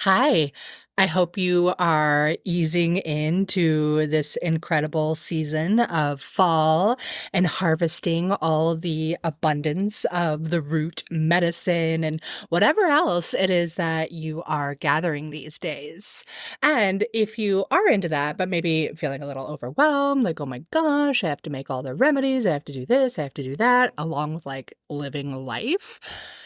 Hi, I hope you are easing into this incredible season of fall and harvesting all the abundance of the root medicine and whatever else it is that you are gathering these days. And if you are into that, but maybe feeling a little overwhelmed, like, oh my gosh, I have to make all the remedies, I have to do this, I have to do that, along with like living life,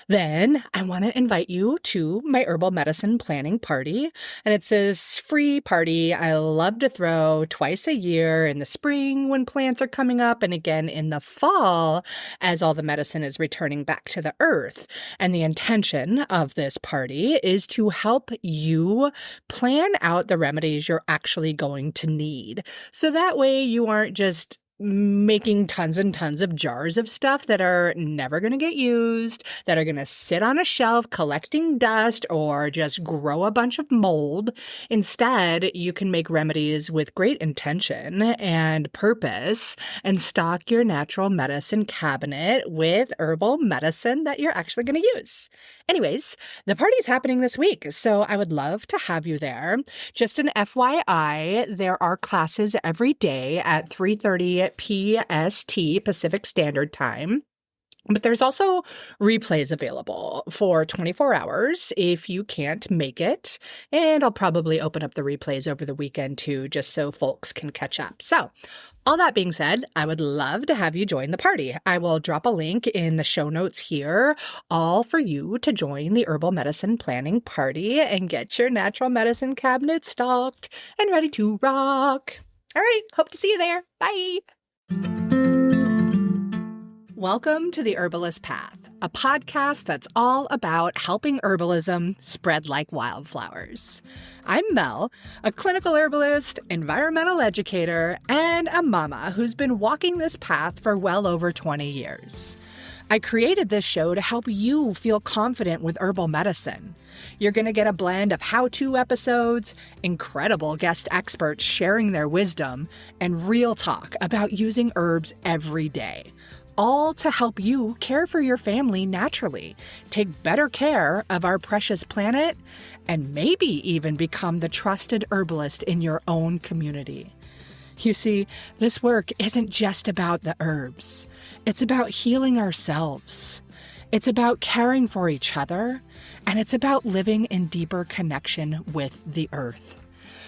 then I want to invite you to my herbal medicine planning party. And it's this free party I love to throw twice a year in the spring when plants are coming up, and again in the fall as all the medicine is returning back to the earth. And the intention of this party is to help you plan out the remedies you're actually going to need. So that way you aren't just making tons and tons of jars of stuff that are never going to get used, that are going to sit on a shelf collecting dust or just grow a bunch of mold. Instead, you can make remedies with great intention and purpose and stock your natural medicine cabinet with herbal medicine that you're actually going to use. Anyways, the party's happening this week, so I would love to have you there. Just an FYI, there are classes every day at 3:30 PST, Pacific Standard Time. But there's also replays available for 24 hours if you can't make it. And I'll probably open up the replays over the weekend too, just so folks can catch up. So all that being said, I would love to have you join the party. I will drop a link in the show notes here, all for you to join the herbal medicine planning party and get your natural medicine cabinet stocked and ready to rock. All right, hope to see you there. Bye. Welcome to the Herbalist Path, a podcast that's all about helping herbalism spread like wildflowers. I'm Mel, a clinical herbalist, environmental educator, and a mama who's been walking this path for well over 20 years. I created this show to help you feel confident with herbal medicine. You're going to get a blend of how-to episodes, incredible guest experts sharing their wisdom, and real talk about using herbs every day. All to help you care for your family naturally, take better care of our precious planet, and maybe even become the trusted herbalist in your own community. You see, this work isn't just about the herbs. It's about healing ourselves. It's about caring for each other, and it's about living in deeper connection with the earth.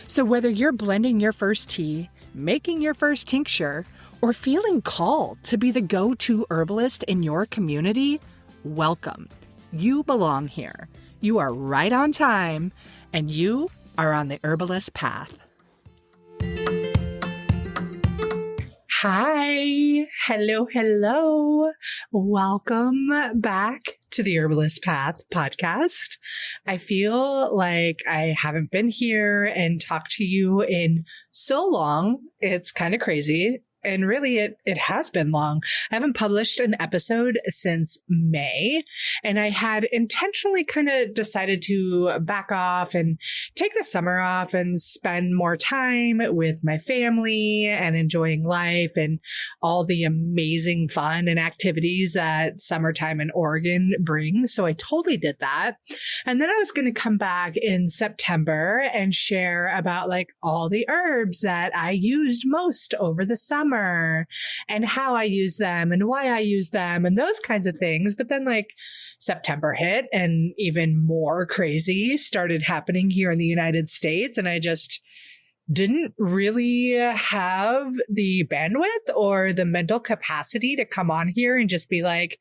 So whether you're blending your first tea, making your first tincture, or feeling called to be the go-to herbalist in your community, welcome. You belong here. You are right on time, and you are on the herbalist path. Hi, hello. Welcome back to the Herbalist Path podcast. I feel like I haven't been here and talked to you in so long. It's kind of crazy. And really, it has been long. I haven't published an episode since May, and I had intentionally kind of decided to back off and take the summer off and spend more time with my family and enjoying life and all the amazing fun and activities that summertime in Oregon brings. So I totally did that. And then I was going to come back in September and share about like all the herbs that I used most over the summer and how I use them and why I use them and those kinds of things. But then like September hit and even more crazy started happening here in the United States. And I just didn't really have the bandwidth or the mental capacity to come on here and just be like,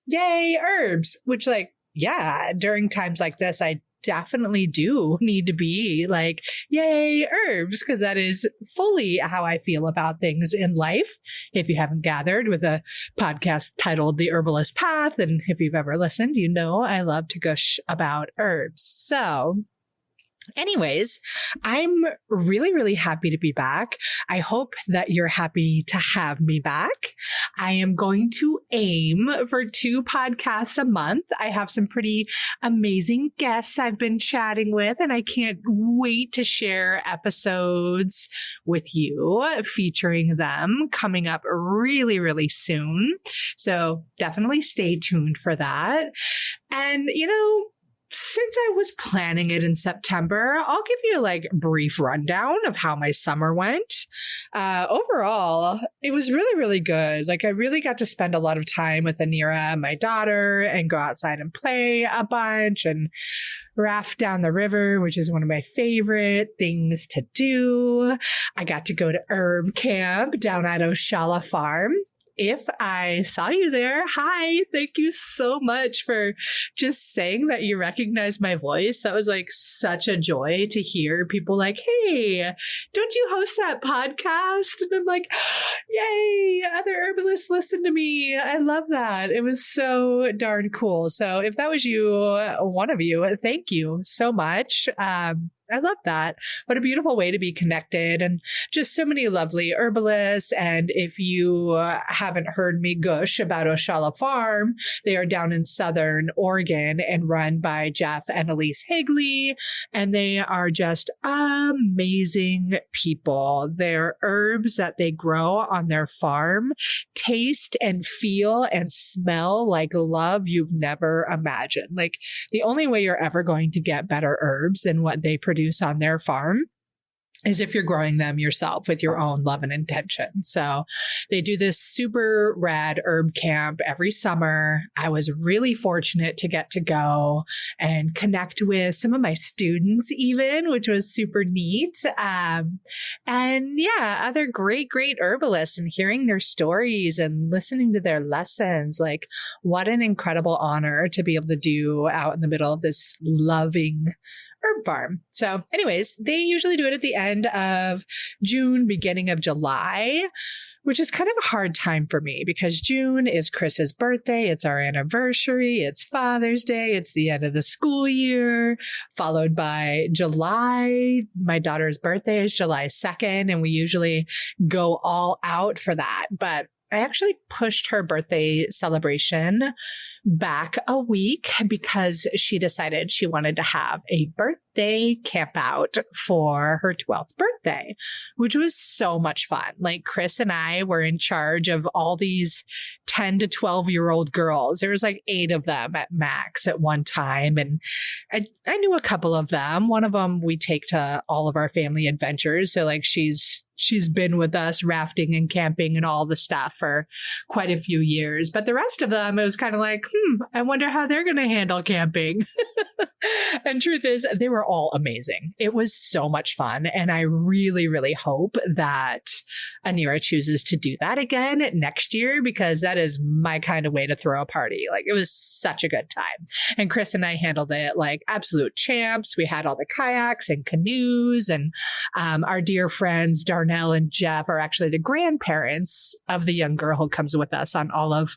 yay, herbs, which like, yeah, during times like this, I definitely do need to be like, yay, herbs, because that is fully how I feel about things in life. If you haven't gathered with a podcast titled The Herbalist Path, and if you've ever listened, you know I love to gush about herbs. So anyways, I'm really happy to be back. I hope that you're happy to have me back. I am going to aim for 2 podcasts a month. I have some pretty amazing guests I've been chatting with, and I can't wait to share episodes with you featuring them coming up really soon. So definitely stay tuned for that. And, you know, since I was planning it in September, I'll give you like a brief rundown of how my summer went. Overall, it was really, really good. Like I really got to spend a lot of time with Anira, my daughter, and go outside and play a bunch and raft down the river, which is one of my favorite things to do. I got to go to herb camp down at Oshala Farm. If I saw you there, hi, thank you so much for just saying that you recognize my voice. That was like such a joy to hear people like, hey, don't you host that podcast? And I'm like, yay, other herbalists listen to me. I love that. It was so darn cool. So if that was you, one of you, thank you so much. I love that. What a beautiful way to be connected and just so many lovely herbalists. And if you haven't heard me gush about Oshala Farm, they are down in Southern Oregon and run by Jeff and Elise Higley. And they are just amazing people. Their herbs that they grow on their farm taste and feel and smell like love you've never imagined. Like the only way you're ever going to get better herbs than what they produce on their farm is if you're growing them yourself with your own love and intention. So they do this super rad herb camp every summer. I was really fortunate to get to go and connect with some of my students even, which was super neat. And yeah, other great herbalists and hearing their stories and listening to their lessons. Like what an incredible honor to be able to do out in the middle of this loving herb farm. So anyways, they usually do it at the end of June, beginning of July, which is kind of a hard time for me because June is Chris's birthday. It's our anniversary. It's Father's Day. It's the end of the school year, followed by July. My daughter's birthday is July 2nd, and we usually go all out for that. But I actually pushed her birthday celebration back a week because she decided she wanted to have a birthday camp out for her 12th birthday, which was so much fun. Like Chris and I were in charge of all these 10 to 12-year-old girls. There was like 8 of them at max at one time. And I knew a couple of them. One of them we take to all of our family adventures. So like she's been with us rafting and camping and all the stuff for quite a few years. But the rest of them, it was kind of like, I wonder how they're going to handle camping. And truth is, they were all amazing. It was so much fun. And I really, really hope that Anira chooses to do that again next year, because that is my kind of way to throw a party. Like it was such a good time. And Chris and I handled it like absolute champs. We had all the kayaks and canoes, and our dear friends, Darnell and Jeff, are actually the grandparents of the young girl who comes with us on all of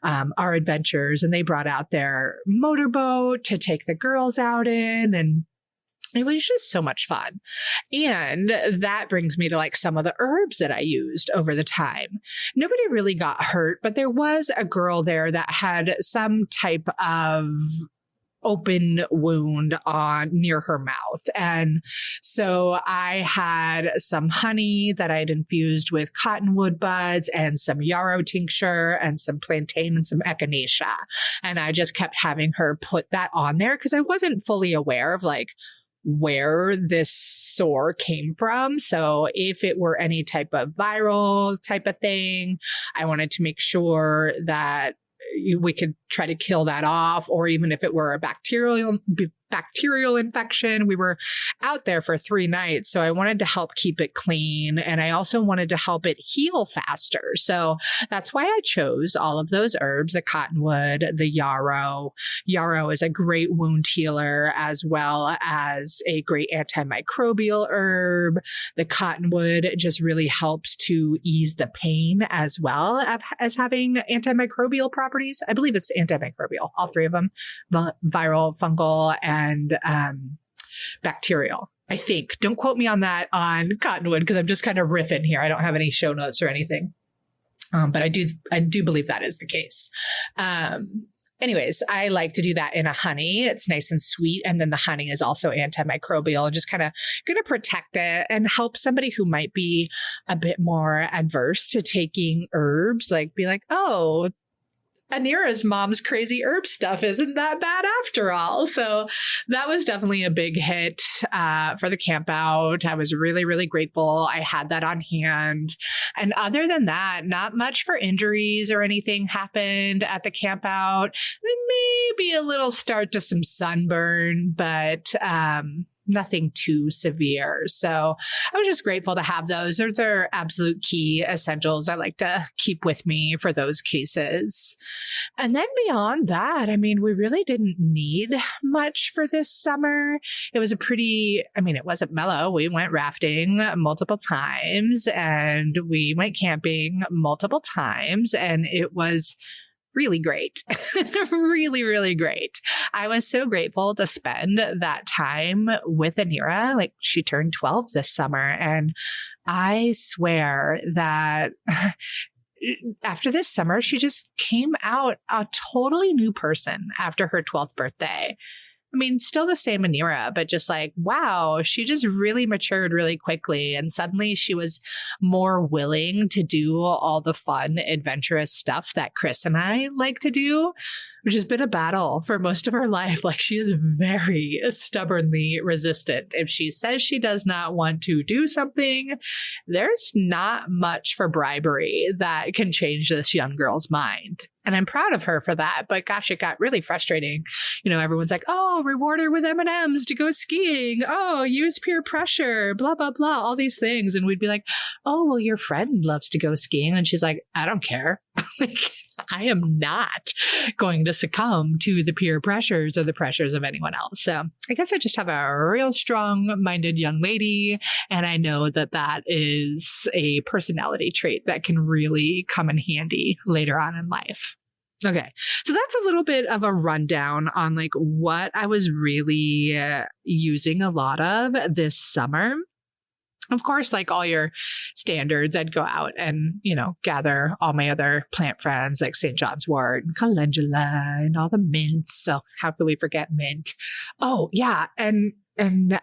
our adventures. And they brought out their motorboat to take the girls out in, and it was just so much fun. And that brings me to like some of the herbs that I used over the time. Nobody really got hurt, but there was a girl there that had some type of open wound on near her mouth. And so I had some honey that I'd infused with cottonwood buds and some yarrow tincture and some plantain and some echinacea. And I just kept having her put that on there because I wasn't fully aware of like where this sore came from. So if it were any type of viral type of thing, I wanted to make sure that we could try to kill that off, or even if it were a bacterial infection. We were out there for 3 nights, so I wanted to help keep it clean, and I also wanted to help it heal faster. So that's why I chose all of those herbs, the cottonwood, the yarrow. Yarrow is a great wound healer as well as a great antimicrobial herb. The cottonwood just really helps to ease the pain as well as having antimicrobial properties. I believe it's antimicrobial, all 3 of them, viral, fungal, and bacterial, I think. Don't quote me on that on cottonwood because I'm just kind of riffing here. I don't have any show notes or anything. But I do believe that is the case. Anyways, I like to do that in a honey. It's nice and sweet. And then the honey is also antimicrobial and just kind of going to protect it and help somebody who might be a bit more adverse to taking herbs, like be like, oh, Anira's mom's crazy herb stuff isn't that bad after all. So that was definitely a big hit for the camp out. I was really, really grateful I had that on hand. And other than that, not much for injuries or anything happened at the camp out. Maybe a little start to some sunburn, but nothing too severe. So I was just grateful to have those. Those are absolute key essentials I like to keep with me for those cases. And then beyond that, I mean, we really didn't need much for this summer. It was it wasn't mellow. We went rafting multiple times and we went camping multiple times, and it was really great. Really, really great. I was so grateful to spend that time with Anira. Like, she turned 12 this summer, and I swear that after this summer, she just came out a totally new person after her 12th birthday. I mean, still the same Anira, but just like, wow, she just really matured really quickly. And suddenly she was more willing to do all the fun, adventurous stuff that Chris and I like to do, which has been a battle for most of her life. Like, she is very stubbornly resistant. If she says she does not want to do something, there's not much for bribery that can change this young girl's mind. And I'm proud of her for that. But gosh, it got really frustrating. Everyone's like, oh, reward her with M&Ms to go skiing. Oh, use peer pressure, blah, blah, blah, all these things. And we'd be like, oh, well, your friend loves to go skiing. And she's like, I don't care. Like, I am not going to succumb to the peer pressures or the pressures of anyone else. So I guess I just have a real strong-minded young lady. And I know that that is a personality trait that can really come in handy later on in life. Okay, so that's a little bit of a rundown on like what I was really using a lot of this summer. Of course, like all your standards, I'd go out and, gather all my other plant friends like St. John's wort and calendula and all the mints. So how could we forget mint? Oh, yeah. And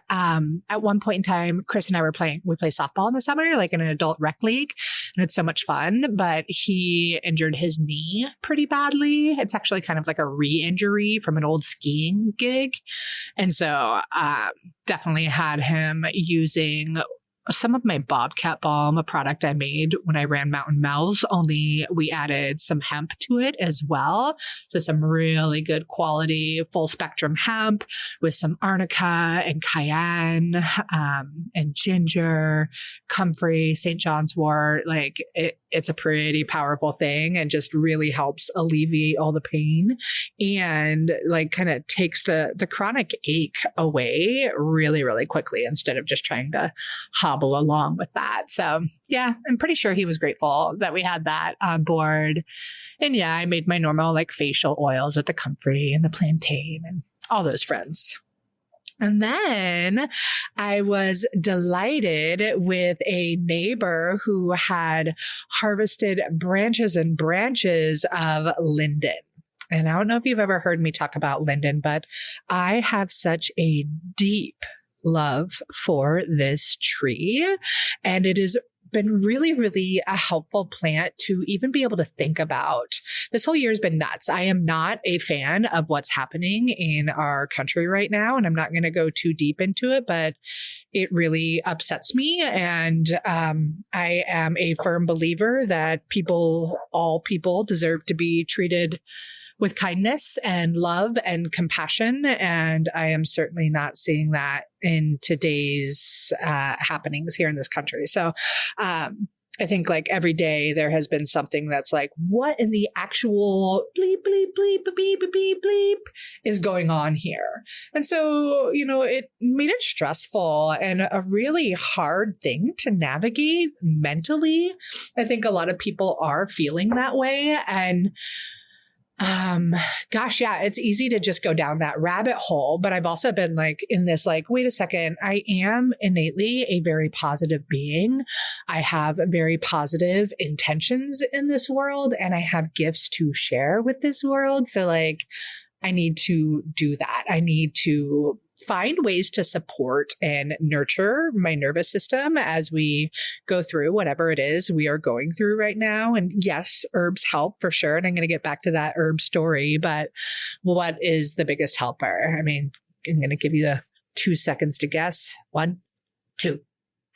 at one point in time, Chris and I we play softball in the summer, like in an adult rec league. And it's so much fun, but he injured his knee pretty badly. It's actually kind of like a re-injury from an old skiing gig. And so definitely had him using some of my Bobcat Balm, a product I made when I ran Mountain Mel's, only we added some hemp to it as well. So some really good quality full spectrum hemp with some arnica and cayenne and ginger, comfrey, St. John's wort. Like it's a pretty powerful thing and just really helps alleviate all the pain and like kind of takes the chronic ache away really, really quickly instead of just trying to hobble along with that. So yeah, I'm pretty sure he was grateful that we had that on board. And yeah, I made my normal like facial oils with the comfrey and the plantain and all those friends. And then I was delighted with a neighbor who had harvested branches and branches of linden. And I don't know if you've ever heard me talk about linden, but I have such a deep love for this tree. And it has been really, really a helpful plant to even be able to think about. This whole year has been nuts. I am not a fan of what's happening in our country right now, and I'm not going to go too deep into it, but it really upsets me. And I am a firm believer that all people deserve to be treated with kindness and love and compassion. And I am certainly not seeing that in today's happenings here in this country. So I think like every day there has been something that's like, what in the actual bleep, bleep, bleep, bleep, bleep, bleep, bleep is going on here? And so, it made it stressful and a really hard thing to navigate mentally. I think a lot of people are feeling that way. And gosh, yeah, it's easy to just go down that rabbit hole, but I've also been like in this, like, wait a second, I am innately a very positive being. I have very positive intentions in this world and I have gifts to share with this world. So like, I need to do that. I need to find ways to support and nurture my nervous system as we go through whatever it is we are going through right now. And yes, herbs help for sure. And I'm going to get back to that herb story, but what is the biggest helper? I mean, I'm going to give you the 2 seconds to guess. 1, 2.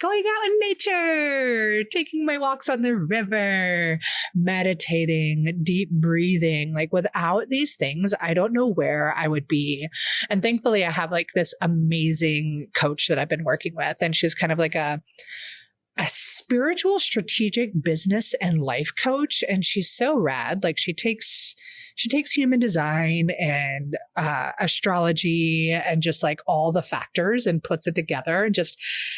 Going out in nature, taking my walks on the river, meditating, deep breathing. Like without these things, I don't know where I would be. And thankfully, I have like this amazing coach that I've been working with. And she's kind of like a spiritual, strategic business and life coach. And she's so rad. Like she takes human design and astrology and just like all the factors and puts it together and just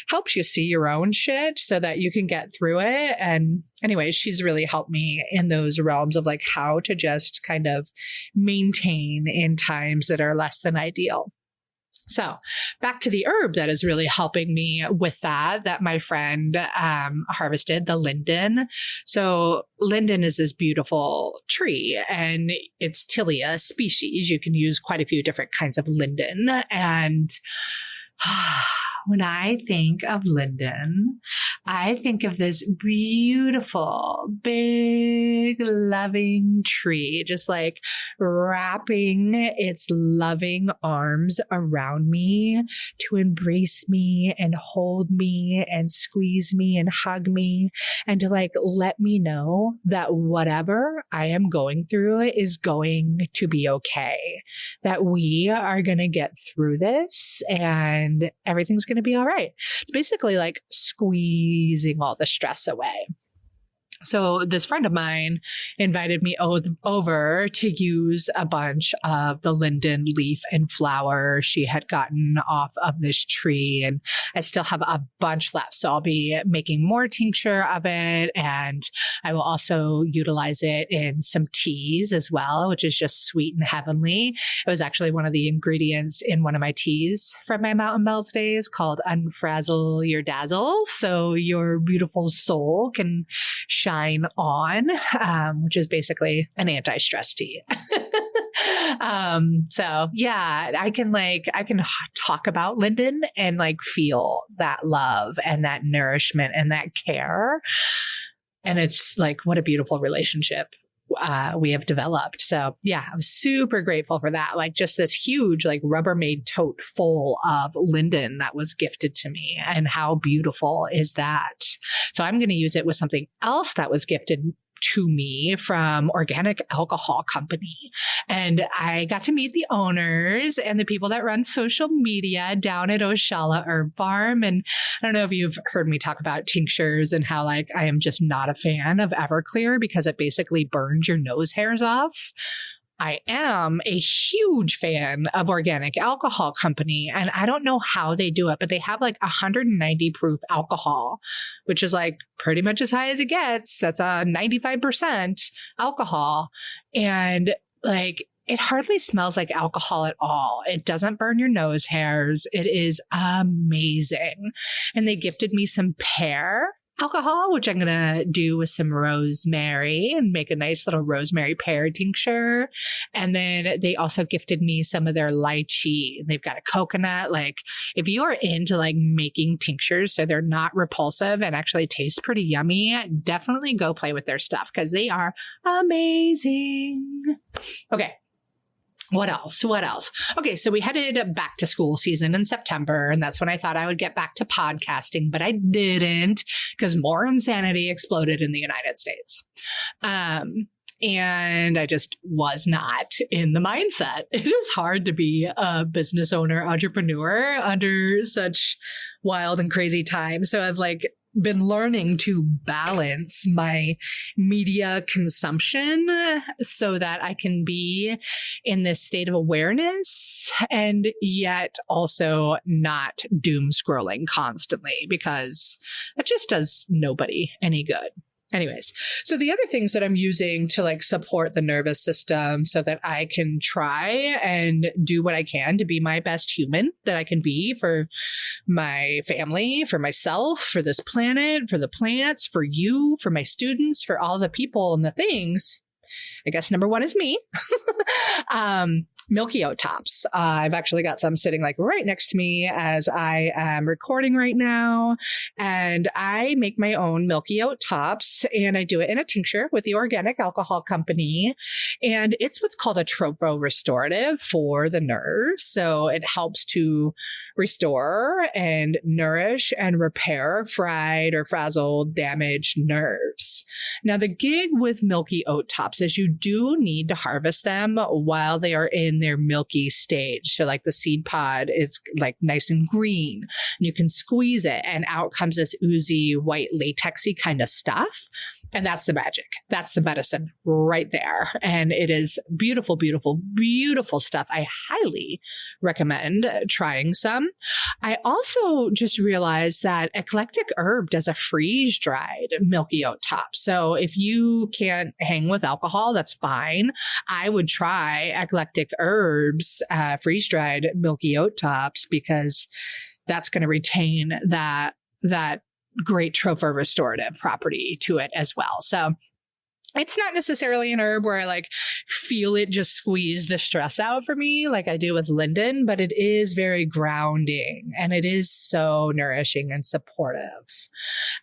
helps you see your own shit so that you can get through it. And anyway, she's really helped me in those realms of like how to just kind of maintain in times that are less than ideal. So back to the herb that is really helping me with that my friend harvested, the linden. So linden is this beautiful tree and it's Tilia species. You can use quite a few different kinds of linden. And when I think of linden, I think of this beautiful, big, loving tree, just like wrapping its loving arms around me to embrace me and hold me and squeeze me and hug me and to like let me know that whatever I am going through is going to be okay, that we are going to get through this and everything's going to be all right. It's basically like squeezing all the stress away. So this friend of mine invited me over to use a bunch of the linden leaf and flower she had gotten off of this tree. And I still have a bunch left. So I'll be making more tincture of it. And I will also utilize it in some teas as well, which is just sweet and heavenly. It was actually one of the ingredients in one of my teas from my Mountain Bells days called Unfrazzle Your Dazzle. So your beautiful soul can shine on, which is basically an anti-stress tea. So yeah, I can talk about linden and like feel that love and that nourishment and that care. And it's like, what a beautiful relationship we have developed. So yeah, I'm super grateful for that. Like just this huge, like Rubbermaid tote full of linden that was gifted to me. And how beautiful is that? So I'm going to use it with something else that was gifted to me from Organic Alcohol Company. And I got to meet the owners and the people that run social media down at Oshala Herb Farm. And I don't know if you've heard me talk about tinctures and how like I am just not a fan of Everclear because it basically burns your nose hairs off. I am a huge fan of Organic Alcohol Company, and I don't know how they do it, but they have like 190 proof alcohol, which is like pretty much as high as it gets. That's a 95% alcohol. And like, it hardly smells like alcohol at all. It doesn't burn your nose hairs. It is amazing. And they gifted me some pear alcohol, which I'm going to do with some rosemary and make a nice little rosemary pear tincture. And then they also gifted me some of their lychee. They've got a coconut. Like if you are into like making tinctures so they're not repulsive and actually taste pretty yummy, definitely go play with their stuff because they are amazing. Okay. What else? Okay, so we headed back to school season in September, and that's when I thought I would get back to podcasting, but I didn't because more insanity exploded in the United States. And I just was not in the mindset. It is hard to be a business owner, entrepreneur under such wild and crazy times. So I've like been learning to balance my media consumption so that I can be in this state of awareness and yet also not doom scrolling constantly because that just does nobody any good. Anyways, so the other things that I'm using to like support the nervous system so that I can try and do what I can to be my best human that I can be for my family, for myself, for this planet, for the plants, for you, for my students, for all the people and the things. I guess number one is me. Milky Oat tops. I've actually got some sitting like right next to me as I am recording right now. And I make my own Milky Oat tops, and I do it in a tincture with the Organic Alcohol Company. And it's what's called a tropo restorative for the nerves. So it helps to restore and nourish and repair fried or frazzled, damaged nerves. Now, the gig with Milky Oat tops is you do need to harvest them while they are in their milky stage. So like the seed pod is like nice and green, and you can squeeze it and out comes this oozy white latexy kind of stuff. And that's the magic. That's the medicine right there. And it is beautiful, beautiful, beautiful stuff. I highly recommend trying some. I also just realized that Eclectic Herb does a freeze dried Milky Oat top. So if you can't hang with alcohol, that's fine. I would try Eclectic Herbs freeze dried Milky Oat tops, because that's going to retain that great tropho restorative property to it as well. So it's not necessarily an herb where I like feel it just squeeze the stress out for me like I do with Linden, but it is very grounding and it is so nourishing and supportive.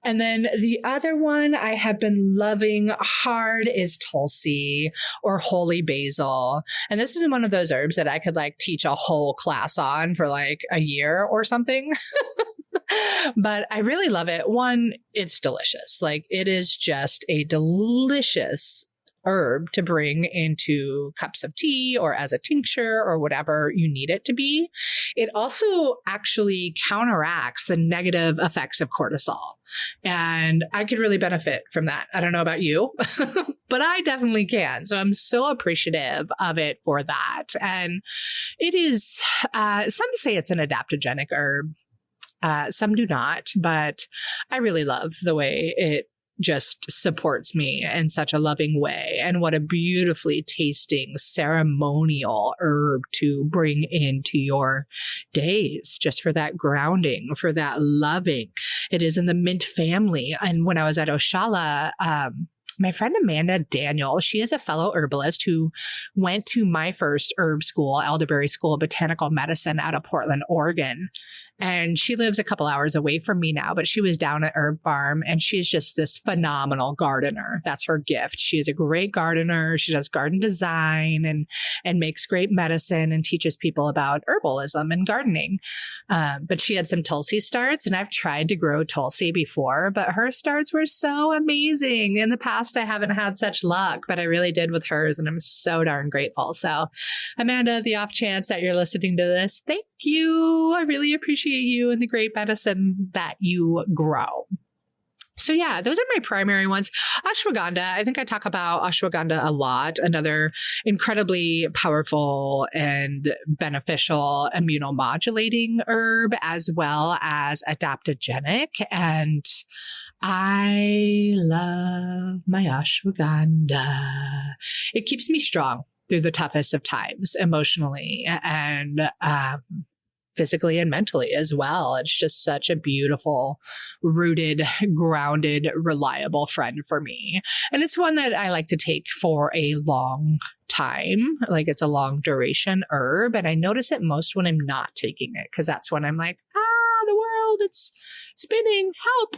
And then the other one I have been loving hard is Tulsi or holy basil. And this is one of those herbs that I could like teach a whole class on for like a year or something. But I really love it. One, it's delicious. Like it is just a delicious herb to bring into cups of tea or as a tincture or whatever you need it to be. It also actually counteracts the negative effects of cortisol. And I could really benefit from that. I don't know about you, but I definitely can. So I'm so appreciative of it for that. And it is, some say it's an adaptogenic herb. Some do not, but I really love the way it just supports me in such a loving way. And what a beautifully tasting ceremonial herb to bring into your days, just for that grounding, for that loving. It is in the mint family. And when I was at Oshala, my friend Amanda Daniel, she is a fellow herbalist who went to my first herb school, Elderberry School of Botanical Medicine out of Portland, Oregon. And she lives a couple hours away from me now, but she was down at Herb Farm and she's just this phenomenal gardener. That's her gift. She is a great gardener. She does garden design and makes great medicine and teaches people about herbalism and gardening. But she had some Tulsi starts, and I've tried to grow Tulsi before, but her starts were so amazing. In the past, I haven't had such luck, but I really did with hers, and I'm so darn grateful. So Amanda, the off chance that you're listening to this, thank you. I really appreciate you and the great medicine that you grow. So yeah, those are my primary ones. Ashwagandha, I think I talk about ashwagandha a lot. Another incredibly powerful and beneficial immunomodulating herb, as well as adaptogenic. And I love my ashwagandha. It keeps me strong through the toughest of times, emotionally and physically and mentally as well. It's just such a beautiful, rooted, grounded, reliable friend for me. And it's one that I like to take for a long time. Like it's a long duration herb. And I notice it most when I'm not taking it, because that's when I'm like, the world, it's spinning, help.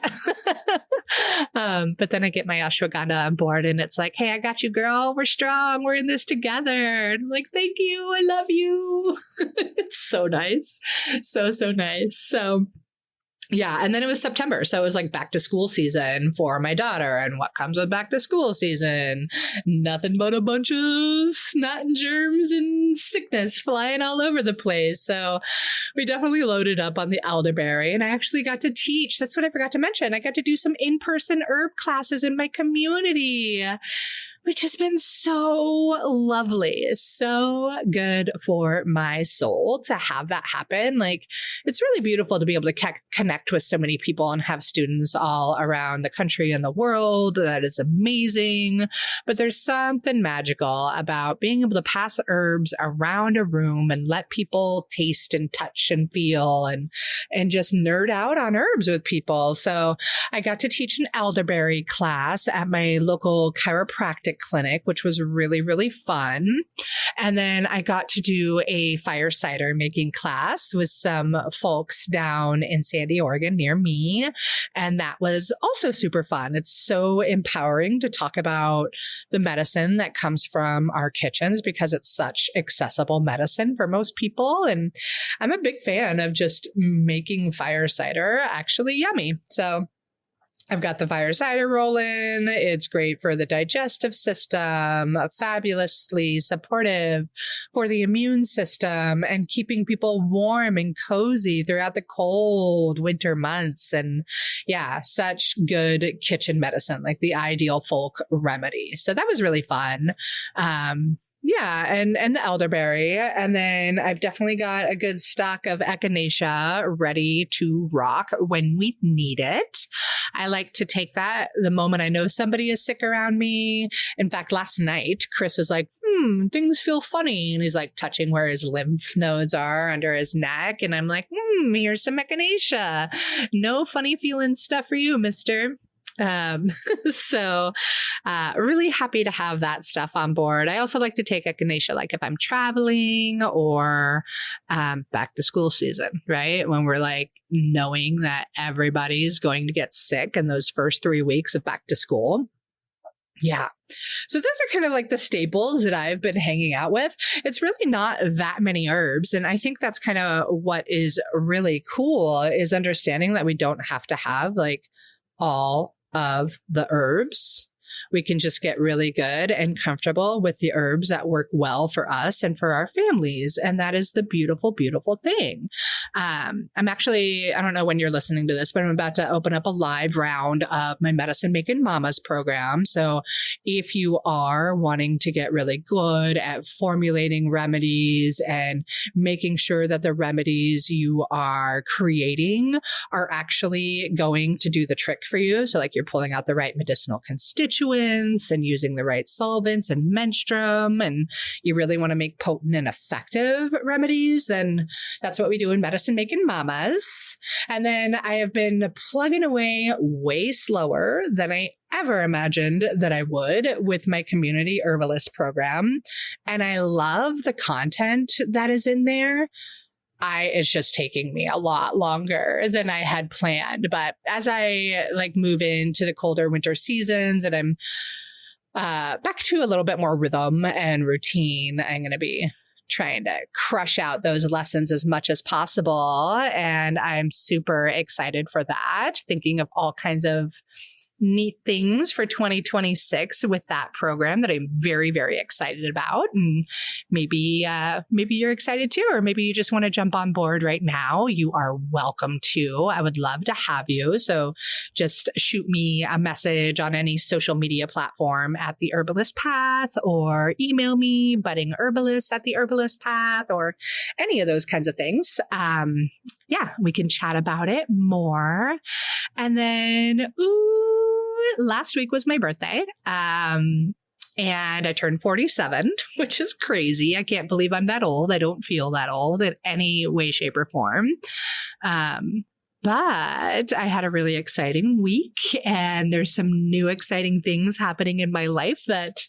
But then I get my ashwagandha on board and it's like, hey, I got you, girl. We're strong. We're in this together. And I'm like, thank you. I love you. It's so nice. So nice. So yeah. And then it was September. So it was like back to school season for my daughter. And what comes with back to school season? Nothing but a bunch of snot and germs and sickness flying all over the place. So we definitely loaded up on the elderberry. And I actually got to teach. That's what I forgot to mention. I got to do some in-person herb classes in my community, which has been so lovely. So good for my soul to have that happen. Like, it's really beautiful to be able to connect with so many people and have students all around the country and the world. That is amazing. But there's something magical about being able to pass herbs around a room and let people taste and touch and feel and just nerd out on herbs with people. So I got to teach an elderberry class at my local chiropractic holistic clinic, which was really, really fun. And then I got to do a fire cider making class with some folks down in Sandy, Oregon, near me. And that was also super fun. It's so empowering to talk about the medicine that comes from our kitchens because it's such accessible medicine for most people. And I'm a big fan of just making fire cider actually yummy. So I've got the fire cider rolling. It's great for the digestive system, fabulously supportive for the immune system, and keeping people warm and cozy throughout the cold winter months. And yeah, such good kitchen medicine, like the ideal folk remedy. So that was really fun. Yeah, and the elderberry. And then I've definitely got a good stock of echinacea ready to rock when we need it. I like to take that the moment I know somebody is sick around me. In fact, last night, Chris was like, things feel funny. And he's like touching where his lymph nodes are under his neck. And I'm like, here's some echinacea. No funny feeling stuff for you, mister. So really happy to have that stuff on board. I also like to take echinacea, like if I'm traveling or back to school season, right? When we're like knowing that everybody's going to get sick in those first 3 weeks of back to school. Yeah. So those are kind of like the staples that I've been hanging out with. It's really not that many herbs. And I think that's kind of what is really cool is understanding that we don't have to have like all of the herbs. We can just get really good and comfortable with the herbs that work well for us and for our families. And that is the beautiful, beautiful thing. I'm actually, I don't know when you're listening to this, but I'm about to open up a live round of my Medicine Making Mamas program. So if you are wanting to get really good at formulating remedies and making sure that the remedies you are creating are actually going to do the trick for you. So like you're pulling out the right medicinal constituents and using the right solvents and menstruum, and you really want to make potent and effective remedies, then that's what we do in Medicine Making Mamas. And then I have been plugging away way slower than I ever imagined that I would with my community herbalist program. And I love the content that is in there. It's just taking me a lot longer than I had planned. But as I like move into the colder winter seasons and I'm back to a little bit more rhythm and routine, I'm going to be trying to crush out those lessons as much as possible. And I'm super excited for that, thinking of all kinds of neat things for 2026 with that program that I'm very, very excited about. And maybe you're excited too, or maybe you just want to jump on board right now. You are welcome to. I would love to have you. So just shoot me a message on any social media platform at the Herbalist Path, or email me buddingherbalist@theherbalistpath, or any of those kinds of things. Yeah, we can chat about it more. And then, last week was my birthday. And I turned 47, which is crazy. I can't believe I'm that old. I don't feel that old in any way, shape, or form. But I had a really exciting week, and there's some new exciting things happening in my life that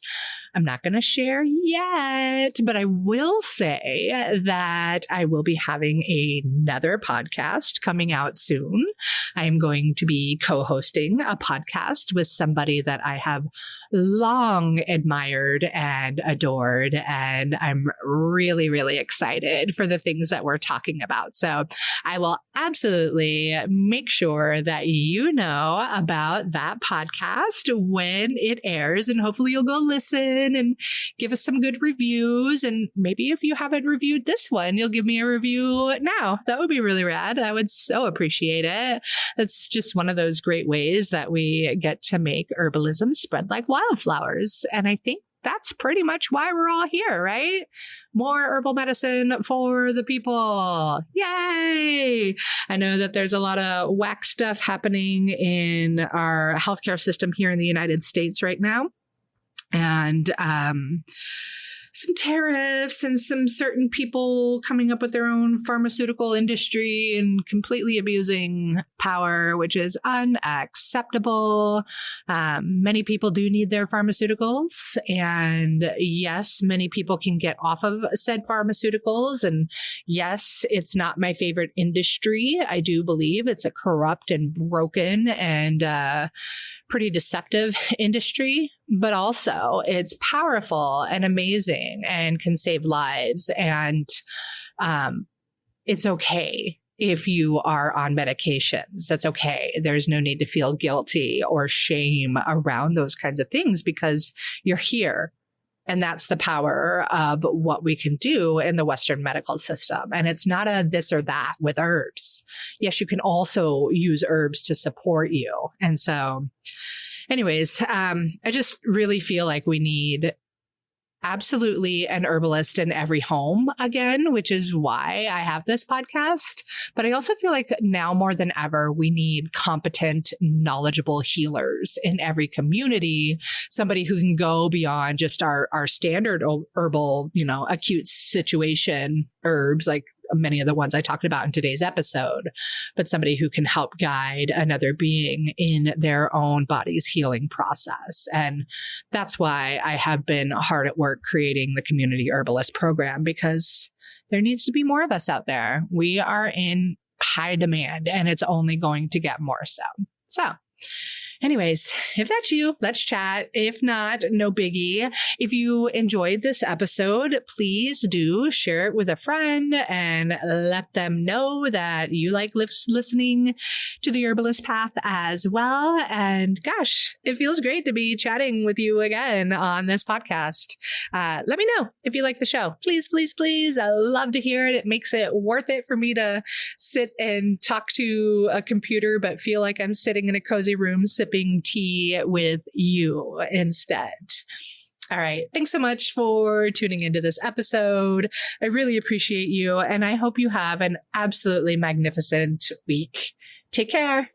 I'm not going to share yet, but I will say that I will be having another podcast coming out soon. I'm going to be co-hosting a podcast with somebody that I have long admired and adored, and I'm really, really excited for the things that we're talking about. So I will absolutely make sure that you know about that podcast when it airs, and hopefully you'll go listen and give us some good reviews. And maybe if you haven't reviewed this one, you'll give me a review now. That would be really rad. I would so appreciate it. That's just one of those great ways that we get to make herbalism spread like wildflowers. And I think that's pretty much why we're all here, right? More herbal medicine for the people. Yay! I know that there's a lot of whack stuff happening in our healthcare system here in the United States right now. And some tariffs and some certain people coming up with their own pharmaceutical industry and completely abusing power, which is unacceptable. Many people do need their pharmaceuticals. And yes, many people can get off of said pharmaceuticals. And yes, it's not my favorite industry. I do believe it's a corrupt and broken and pretty deceptive industry, but also it's powerful and amazing and can save lives. And it's okay if you are on medications. That's okay. There's no need to feel guilty or shame around those kinds of things because you're here. And that's the power of what we can do in the Western medical system. And it's not a this or that with herbs. Yes, you can also use herbs to support you. And so anyways, I just really feel like we need absolutely an herbalist in every home again, which is why I have this podcast. But I also feel like now more than ever, we need competent, knowledgeable healers in every community, somebody who can go beyond just our standard herbal, acute situation herbs, like many of the ones I talked about in today's episode, but somebody who can help guide another being in their own body's healing process. And that's why I have been hard at work creating the Community Herbalist program, because there needs to be more of us out there. We are in high demand and it's only going to get more so. So anyways, if that's you, let's chat. If not, no biggie. If you enjoyed this episode, please do share it with a friend and let them know that you like listening to the Herbalist Path as well. And gosh, it feels great to be chatting with you again on this podcast. Let me know if you like the show. Please, please, please. I love to hear it. It makes it worth it for me to sit and talk to a computer, but feel like I'm sitting in a cozy room sipping tea with you instead. All right. Thanks so much for tuning into this episode. I really appreciate you, and I hope you have an absolutely magnificent week. Take care.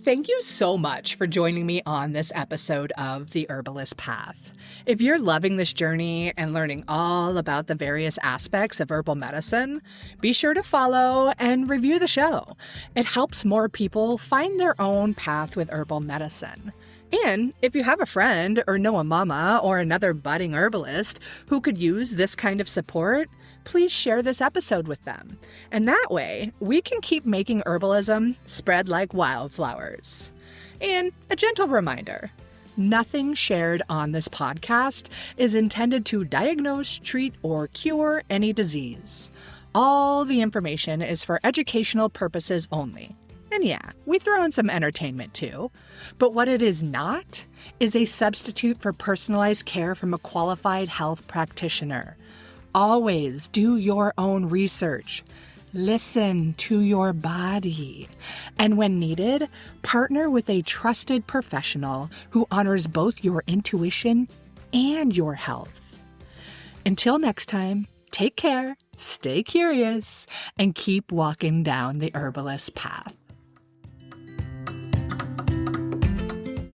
Thank you so much for joining me on this episode of The Herbalist Path. If you're loving this journey and learning all about the various aspects of herbal medicine, be sure to follow and review the show. It helps more people find their own path with herbal medicine. And if you have a friend or know a mama or another budding herbalist who could use this kind of support, please share this episode with them. And that way, we can keep making herbalism spread like wildflowers. And a gentle reminder, nothing shared on this podcast is intended to diagnose, treat, or cure any disease. All the information is for educational purposes only. And yeah, we throw in some entertainment too. But what it is not is a substitute for personalized care from a qualified health practitioner. Always do your own research. Listen to your body. And when needed, partner with a trusted professional who honors both your intuition and your health. Until next time, take care, stay curious, and keep walking down the herbalist path.